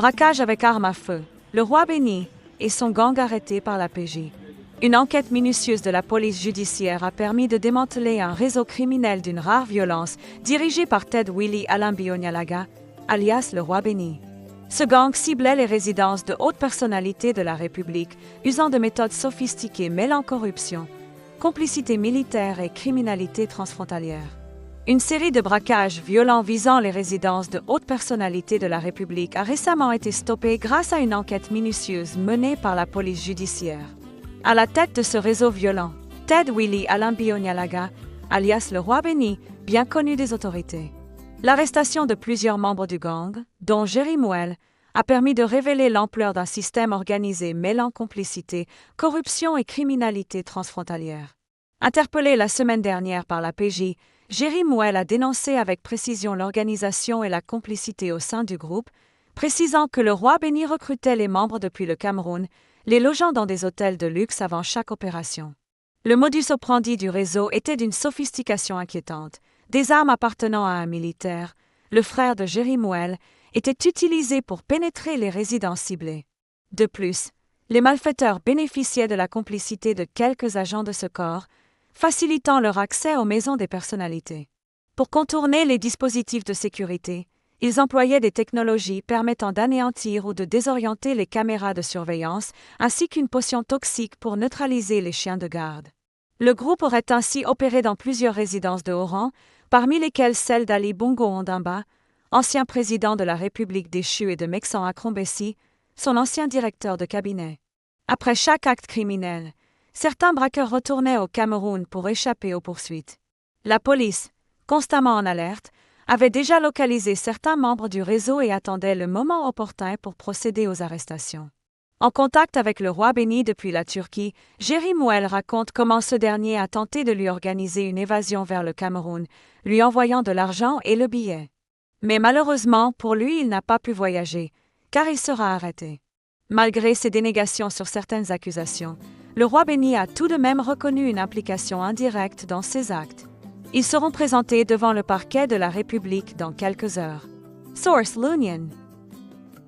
Braquage avec arme à feu. Le roi béni et son gang arrêtés par la PJ. Une enquête minutieuse de la police judiciaire a permis de démanteler un réseau criminel d'une rare violence dirigé par Ted Willie Alambionyalaga, alias le roi béni. Ce gang ciblait les résidences de hautes personnalités de la République, usant de méthodes sophistiquées mêlant corruption, complicité militaire et criminalité transfrontalière. Une série de braquages violents visant les résidences de hautes personnalités de la République a récemment été stoppée grâce à une enquête minutieuse menée par la police judiciaire. À la tête de ce réseau violent, Ted Willie Alambionyalaga, alias le roi béni, bien connu des autorités. L'arrestation de plusieurs membres du gang, dont Jerry Muel, a permis de révéler l'ampleur d'un système organisé mêlant complicité, corruption et criminalité transfrontalière. Interpellé la semaine dernière par la PJ, Jerry Muel a dénoncé avec précision l'organisation et la complicité au sein du groupe, précisant que le roi béni recrutait les membres depuis le Cameroun, les logeant dans des hôtels de luxe avant chaque opération. Le modus operandi du réseau était d'une sophistication inquiétante. Des armes appartenant à un militaire, le frère de Jerry Muel, étaient utilisées pour pénétrer les résidences ciblées. De plus, les malfaiteurs bénéficiaient de la complicité de quelques agents de ce corps, facilitant leur accès aux maisons des personnalités. Pour contourner les dispositifs de sécurité, ils employaient des technologies permettant d'anéantir ou de désorienter les caméras de surveillance, ainsi qu'une potion toxique pour neutraliser les chiens de garde. Le groupe aurait ainsi opéré dans plusieurs résidences de haut rang, parmi lesquelles celle d'Ali Bongo Ondimba, ancien président de la République déchue et de Mexan Akrombesi, son ancien directeur de cabinet. Après chaque acte criminel, certains braqueurs retournaient au Cameroun pour échapper aux poursuites. La police, constamment en alerte, avait déjà localisé certains membres du réseau et attendait le moment opportun pour procéder aux arrestations. En contact avec le roi béni depuis la Turquie, Jerry Muel raconte comment ce dernier a tenté de lui organiser une évasion vers le Cameroun, lui envoyant de l'argent et le billet. Mais malheureusement, pour lui, il n'a pas pu voyager, car il sera arrêté. Malgré ses dénégations sur certaines accusations, le roi béni a tout de même reconnu une implication indirecte dans ces actes. Ils seront présentés devant le parquet de la République dans quelques heures. Source: L'Union.